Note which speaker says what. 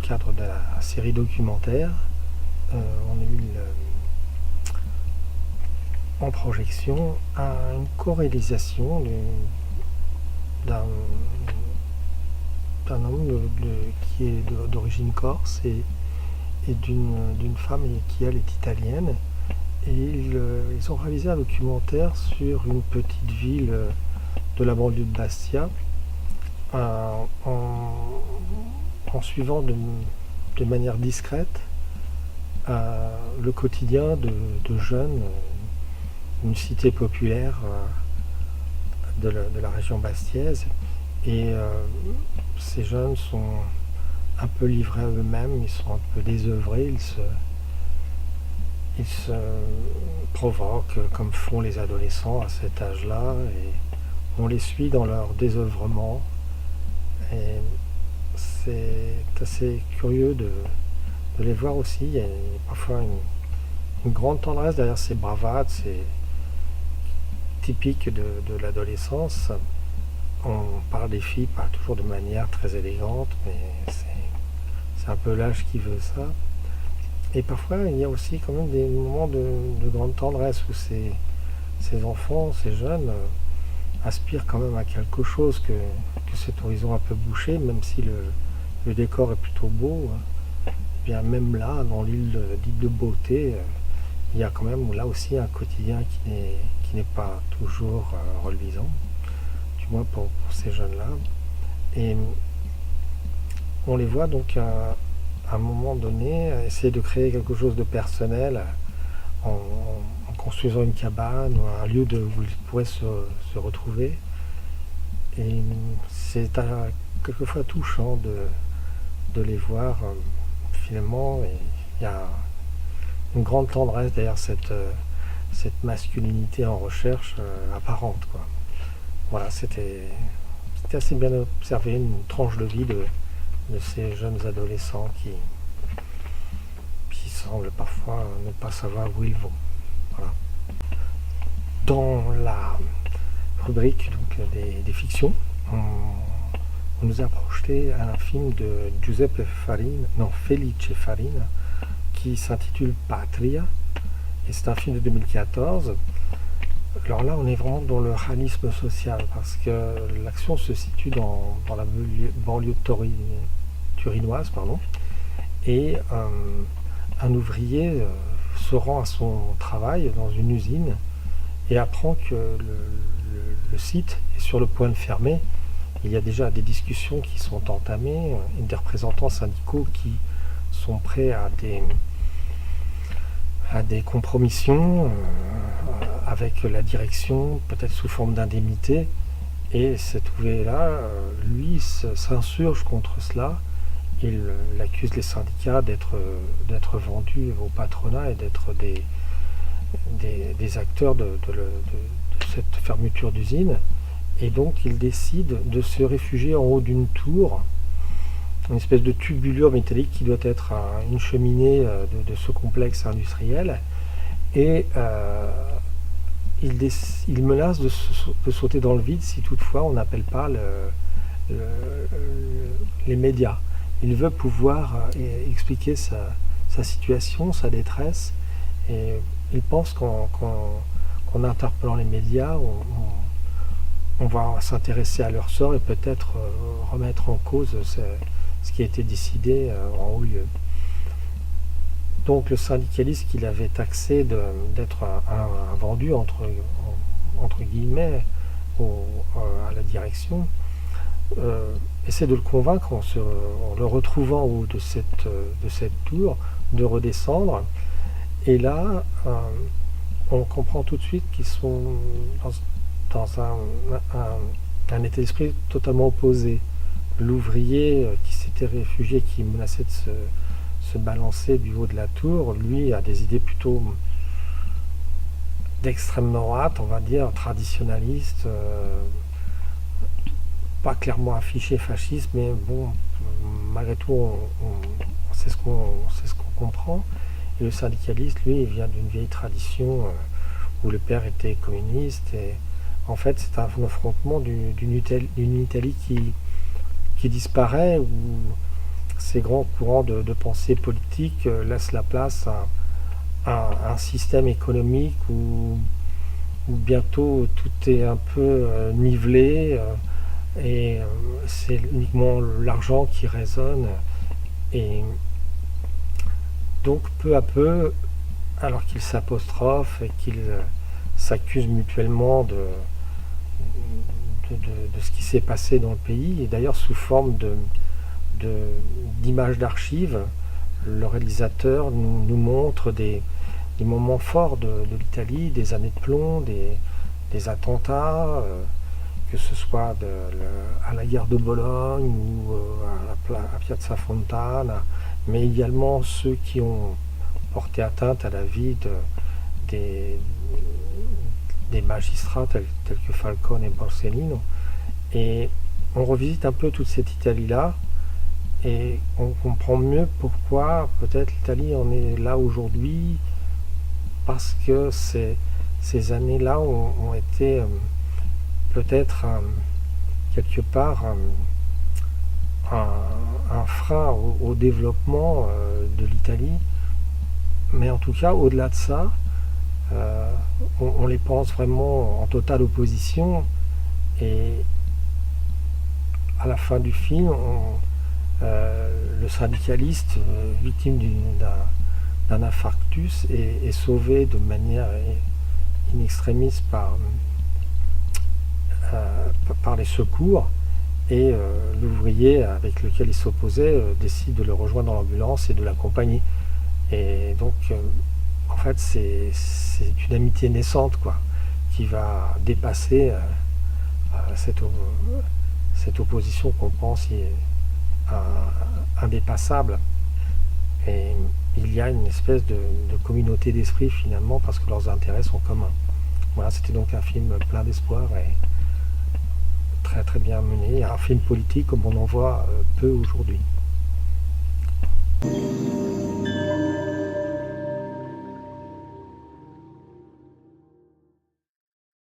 Speaker 1: cadre de la série documentaire, on a eu en projection une co-réalisation d'un homme qui est d'origine corse et d'une femme qui elle est italienne. Et ils ont réalisé un documentaire sur une petite ville de la banlieue de Bastia en suivant de manière discrète le quotidien de jeunes d'une cité populaire de la région bastiaise. Et ces jeunes sont un peu livrés à eux-mêmes, ils sont un peu désœuvrés, ils se provoquent comme font les adolescents à cet âge-là, et on les suit dans leur désœuvrement. Et c'est assez curieux de les voir aussi. Il y a parfois une grande tendresse derrière ces bravades, c'est typique de l'adolescence. On parle des filles pas toujours de manière très élégante, mais c'est un peu l'âge qui veut ça. Et parfois, il y a aussi quand même des moments de grande tendresse où ces enfants, ces jeunes, aspirent quand même à quelque chose que cet horizon un peu bouché, même si le décor est plutôt beau. Bien même là, dans l'île dite de beauté, il y a quand même là aussi un quotidien qui n'est pas toujours reluisant, du moins pour ces jeunes-là. Et on les voit donc à un moment donné essayer de créer quelque chose de personnel en construisant une cabane ou un lieu où ils pourraient se retrouver. Et c'est quelquefois touchant de les voir finalement. Et il y a une grande tendresse derrière cette masculinité en recherche apparente, quoi. Voilà, c'était assez bien observé, une tranche de vie de ces jeunes adolescents qui semblent parfois ne pas savoir où ils vont. Voilà. Dans la rubrique donc, des fictions, on nous a projeté un film de Felice Farina, qui s'intitule Patria, et c'est un film de 2014. Alors là, on est vraiment dans le réalisme social, parce que l'action se situe dans la banlieue turinoise, et un ouvrier se rend à son travail dans une usine et apprend que le site est sur le point de fermer. Il y a déjà des discussions qui sont entamées, des représentants syndicaux qui sont prêts à des compromissions avec la direction, peut-être sous forme d'indemnité. Et cet ouvrier-là, lui, s'insurge contre cela. Il accuse les syndicats d'être vendus au patronat et d'être des acteurs de cette fermeture d'usine. Et donc il décide de se réfugier en haut d'une tour, une espèce de tubulure métallique qui doit être une cheminée de ce complexe industriel. Et il menace de sauter dans le vide si toutefois on n'appelle pas les médias. Il veut pouvoir expliquer sa situation, sa détresse, et il pense qu'en interpellant les médias, on va s'intéresser à leur sort et peut-être remettre en cause ce qui a été décidé en haut lieu. Donc le syndicaliste qu'il avait taxé d'être un vendu entre guillemets à la direction essaie de le convaincre en le retrouvant en haut de cette tour de redescendre. Et là on comprend tout de suite qu'ils sont dans un état d'esprit totalement opposé. L'ouvrier qui s'était réfugié, qui menaçait de se balancer du haut de la tour, lui a des idées plutôt d'extrême droite, on va dire, traditionnaliste, pas clairement affiché fasciste, mais bon, malgré tout, c'est ce qu'on comprend. Et le syndicaliste, lui, il vient d'une vieille tradition où le père était communiste, et en fait, c'est un affrontement d'une Italie qui disparaît, où ces grands courants de pensée politique laissent la place à un système économique où bientôt tout est un peu nivelé et c'est uniquement l'argent qui résonne. Et donc peu à peu, alors qu'ils s'apostrophent et qu'ils s'accusent mutuellement de ce qui s'est passé dans le pays, et d'ailleurs sous forme d'images d'archives, le réalisateur nous montre des moments forts de l'Italie, des années de plomb, des attentats, que ce soit à la guerre de Bologne ou à Piazza Fontana, mais également ceux qui ont porté atteinte à la vie des magistrats tels que Falcone et Borsellino. Et on revisite un peu toute cette Italie-là et on comprend mieux pourquoi peut-être l'Italie en est là aujourd'hui, parce que ces années-là ont été peut-être quelque part un frein au développement de l'Italie, mais en tout cas au-delà de ça, on les pense vraiment en totale opposition, et à la fin du film, le syndicaliste victime d'un infarctus est sauvé de manière in extremis par les secours, et l'ouvrier avec lequel il s'opposait décide de le rejoindre dans l'ambulance et de l'accompagner. Et donc en fait c'est une amitié naissante, quoi, qui va dépasser cette opposition qu'on pense indépassable. Et il y a une espèce de communauté d'esprit finalement, parce que leurs intérêts sont communs. Voilà, c'était donc un film plein d'espoir et très très bien mené, un film politique comme on en voit peu aujourd'hui.